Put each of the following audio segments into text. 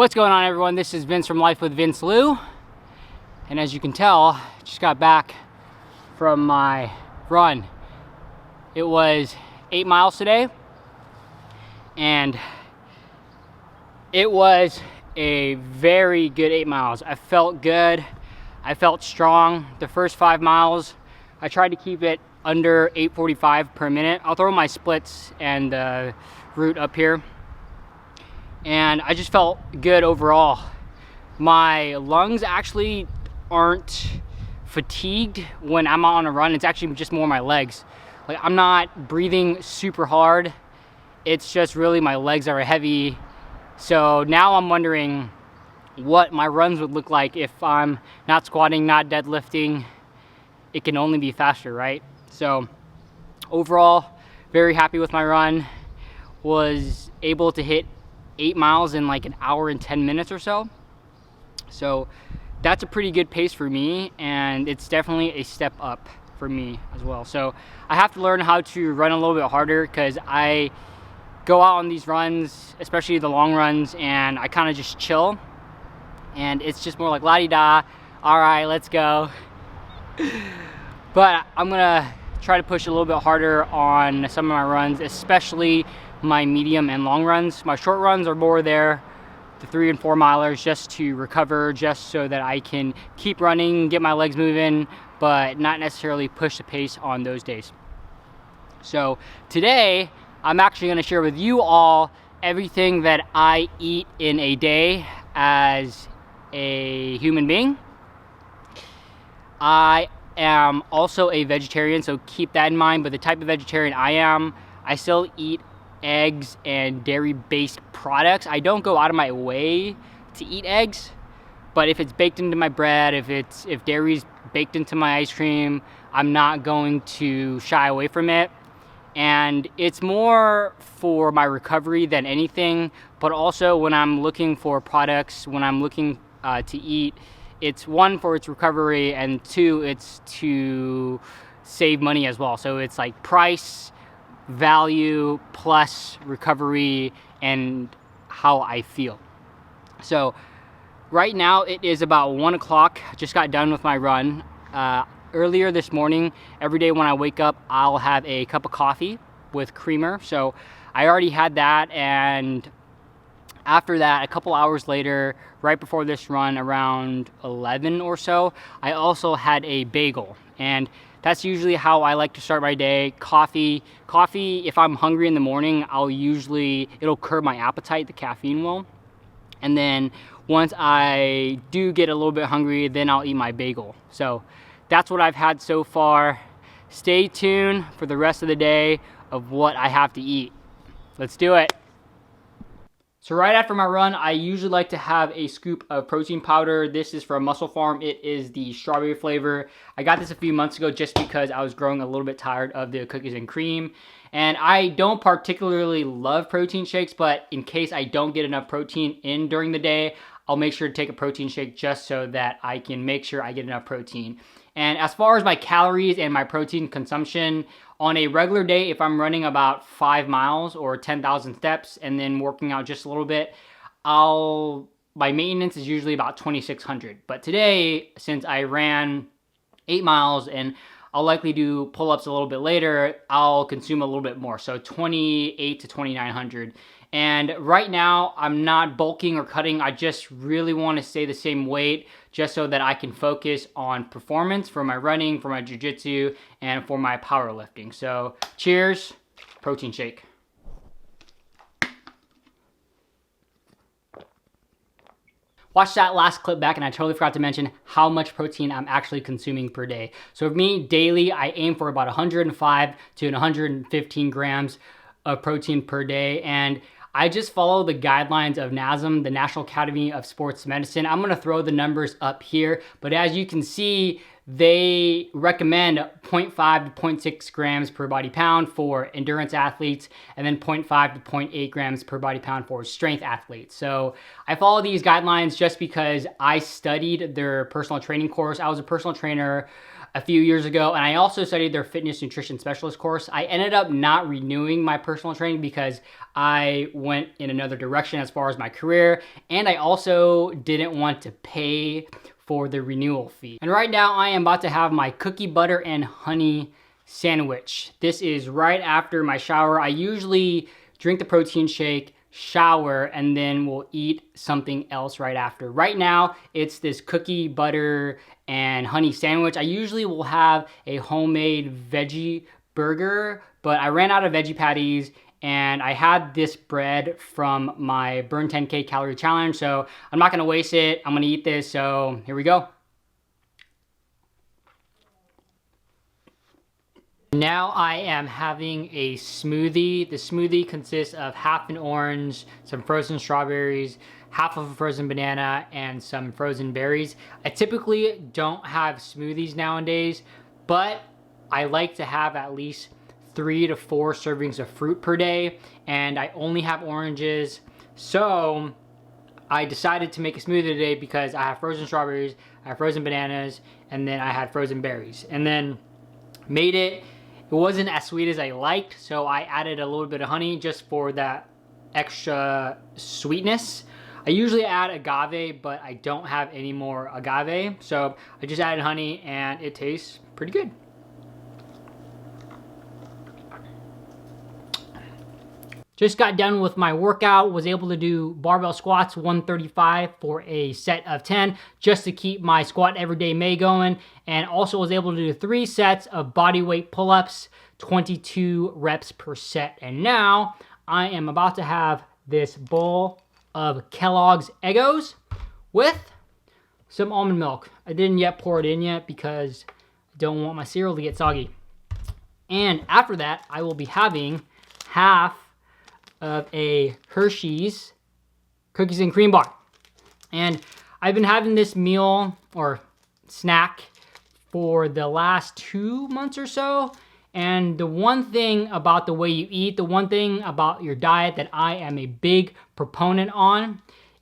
What's going on, everyone? This is Vince from Life with Vince Luu, and as you can tell, just got back from my run. It was 8 miles today, and it was a very good 8 miles. I felt good. I felt strong. The first 5 miles, I tried to keep it under 8:45 per minute. I'll throw my splits and the route up here. And I just felt good overall. My lungs actually aren't fatigued when I'm on a run. It's actually just more my legs. Like, I'm not breathing super hard. It's just really my legs are heavy. So now I'm wondering what my runs would look like if I'm not squatting, not deadlifting. It can only be faster, right? So overall, very happy with my run. Was able to hit 8 miles in like an hour and 10 minutes or so. So that's a pretty good pace for me, and it's definitely a step up for me as well. So I have to learn how to run a little bit harder, because I go out on these runs, especially the long runs, and I kind of just chill, and it's just more like la-di-da, all right, let's go. But I'm gonna try to push a little bit harder on some of my runs, especially my medium and long runs. My short runs are more there, the 3 and 4 milers, just to recover, just so that I can keep running, get my legs moving, but not necessarily push the pace on those days. So today, I'm actually gonna share with you all everything that I eat in a day as a human being. I am also a vegetarian, so keep that in mind, but the type of vegetarian I am, I still eat eggs and dairy-based products. I don't go out of my way to eat eggs, but if it's baked into my bread, if dairy's baked into my ice cream, I'm not going to shy away from it. And it's more for my recovery than anything, but also when I'm looking for products, when I'm looking to eat, it's one, for its recovery, and two, it's to save money as well. So it's like price, value, plus recovery, and how I feel. So right now it is about 1 o'clock. Just got done with my run. Earlier this morning, every day when I wake up, I'll have a cup of coffee with creamer. So I already had that, and after that, a couple hours later, right before this run, around 11 or so, I also had a bagel. And that's usually how I like to start my day. Coffee, if I'm hungry in the morning, it'll curb my appetite, the caffeine will. And then once I do get a little bit hungry, then I'll eat my bagel. So that's what I've had so far. Stay tuned for the rest of the day of what I have to eat. Let's do it. So right after my run, I usually like to have a scoop of protein powder. This is from Muscle Farm. It is the strawberry flavor. I got this a few months ago just because I was growing a little bit tired of the cookies and cream. And I don't particularly love protein shakes, but in case I don't get enough protein in during the day, I'll make sure to take a protein shake just so that I can make sure I get enough protein. And as far as my calories and my protein consumption, on a regular day, if I'm running about 5 miles or 10,000 steps and then working out just a little bit, my maintenance is usually about 2,600. But today, since I ran 8 miles and I'll likely do pull-ups a little bit later, I'll consume a little bit more, so 2,800 to 2,900. And right now, I'm not bulking or cutting. I just really want to stay the same weight just so that I can focus on performance for my running, for my jiu-jitsu, and for my powerlifting. So cheers, protein shake. Watch that last clip back, and I totally forgot to mention how much protein I'm actually consuming per day. So for me, daily, I aim for about 105 to 115 grams of protein per day, and I just follow the guidelines of NASM, the National Academy of Sports Medicine. I'm gonna throw the numbers up here, but as you can see, they recommend 0.5 to 0.6 grams per body pound for endurance athletes, and then 0.5 to 0.8 grams per body pound for strength athletes. So I follow these guidelines just because I studied their personal training course. I was a personal trainer a few years ago, and I also studied their fitness nutrition specialist course. I ended up not renewing my personal training because I went in another direction as far as my career, and I also didn't want to pay for the renewal fee. And right now I am about to have my cookie butter and honey sandwich. This is right after my shower. I usually drink the protein shake, shower, and then we'll eat something else right after. Right now, it's this cookie, butter, and honey sandwich. I usually will have a homemade veggie burger, but I ran out of veggie patties, and I had this bread from my Burn 10K Calorie Challenge, so I'm not gonna waste it. I'm gonna eat this, so here we go. Now I am having a smoothie. The smoothie consists of half an orange, some frozen strawberries, half of a frozen banana, and some frozen berries. I typically don't have smoothies nowadays, but I like to have at least 3 to 4 servings of fruit per day, and I only have oranges. So I decided to make a smoothie today because I have frozen strawberries, I have frozen bananas, and then I had frozen berries. And then made it. It wasn't as sweet as I liked, so I added a little bit of honey just for that extra sweetness. I usually add agave, but I don't have any more agave, so I just added honey and it tastes pretty good. Just got done with my workout, was able to do barbell squats 135 for a set of 10 just to keep my squat everyday May going, and also was able to do 3 sets of bodyweight pull-ups, 22 reps per set. And now I am about to have this bowl of Kellogg's Eggos with some almond milk. I didn't yet pour it in yet because I don't want my cereal to get soggy. And after that, I will be having half of a Hershey's cookies and cream bar. And I've been having this meal or snack for the last 2 months or so. And the one thing about the way you eat, the one thing about your diet that I am a big proponent on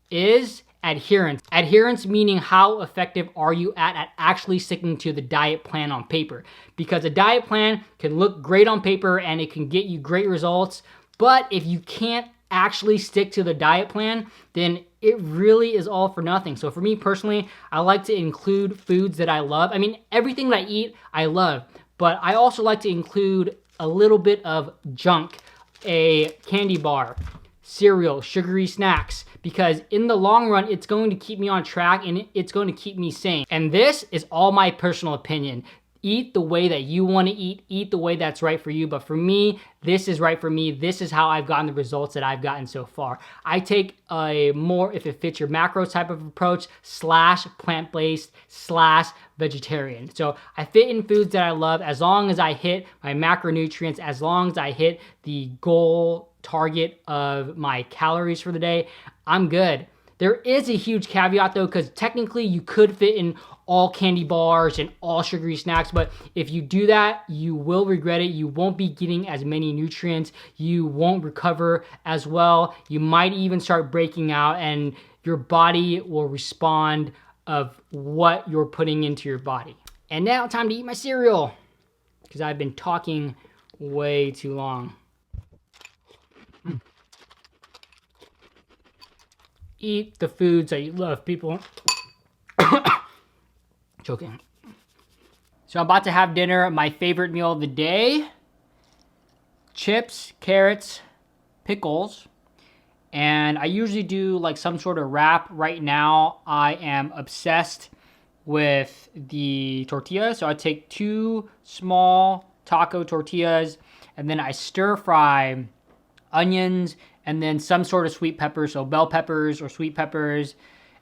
is adherence. Adherence meaning how effective are you at actually sticking to the diet plan on paper. Because a diet plan can look great on paper and it can get you great results, but if you can't actually stick to the diet plan, then it really is all for nothing. So for me personally, I like to include foods that I love. I mean, everything that I eat, I love, but I also like to include a little bit of junk, a candy bar, cereal, sugary snacks, because in the long run, it's going to keep me on track and it's going to keep me sane. And this is all my personal opinion. Eat the way that you want to eat the way that's right for you. But for me, this is right for me. This is how I've gotten the results that I've gotten so far. I take a more if it fits your macros type of approach / plant-based / vegetarian. So I fit in foods that I love as long as I hit my macronutrients, as long as I hit the goal target of my calories for the day, I'm good. There is a huge caveat though, because technically you could fit in all candy bars and all sugary snacks, but if you do that, you will regret it. You won't be getting as many nutrients. You won't recover as well. You might even start breaking out and your body will respond of what you're putting into your body. And now time to eat my cereal because I've been talking way too long. Eat the foods that you love, people. Joking. So I'm about to have dinner, my favorite meal of the day. Chips, carrots, pickles. And I usually do like some sort of wrap. Right now, I am obsessed with the tortillas. So I take 2 small taco tortillas and then I stir fry onions and then some sort of sweet pepper, so bell peppers or sweet peppers.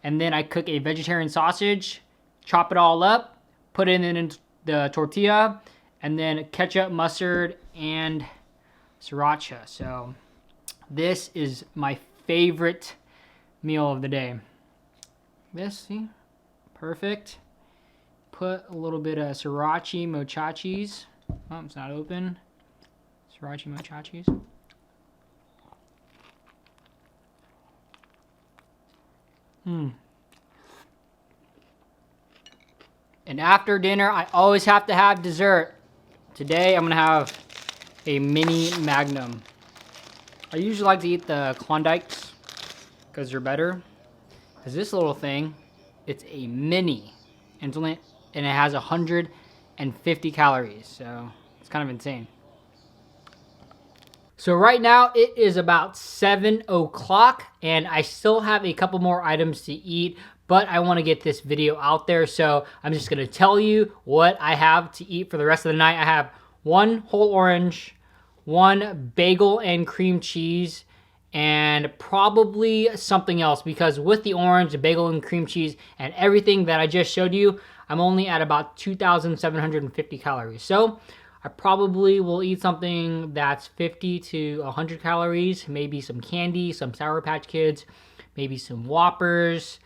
And then I cook a vegetarian sausage, chop it all up, put it in the tortilla, and then ketchup, mustard, and sriracha. So this is my favorite meal of the day. This, see, perfect. Put a little bit of sriracha mochachis. Oh, it's not open. Sriracha mochachis. And after dinner, I always have to have dessert. Today, I'm gonna have a mini Magnum. I usually like to eat the Klondikes because they're better. Because this little thing, it's a mini, and it has 150 calories, so it's kind of insane. So right now it is about 7 o'clock and I still have a couple more items to eat, but I want to get this video out there, so I'm just going to tell you what I have to eat for the rest of the night. I have one whole orange, one bagel and cream cheese, and probably something else, because with the orange, the bagel and cream cheese, and everything that I just showed you, I'm only at about 2,750 calories. So I probably will eat something that's 50 to 100 calories, maybe some candy, some Sour Patch Kids, maybe some Whoppers,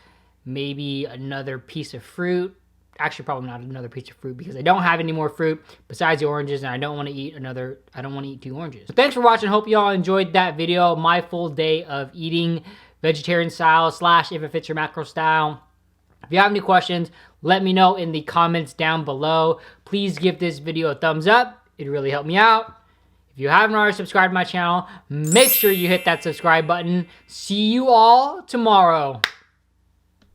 maybe another piece of fruit. Actually, probably not another piece of fruit because I don't have any more fruit besides the oranges, and I don't want to eat 2 oranges. So thanks for watching. Hope you all enjoyed that video. My full day of eating vegetarian style / if it fits your macro style. If you have any questions, let me know in the comments down below. Please give this video a thumbs up. It really helped me out. If you haven't already subscribed to my channel, make sure you hit that subscribe button. See you all tomorrow.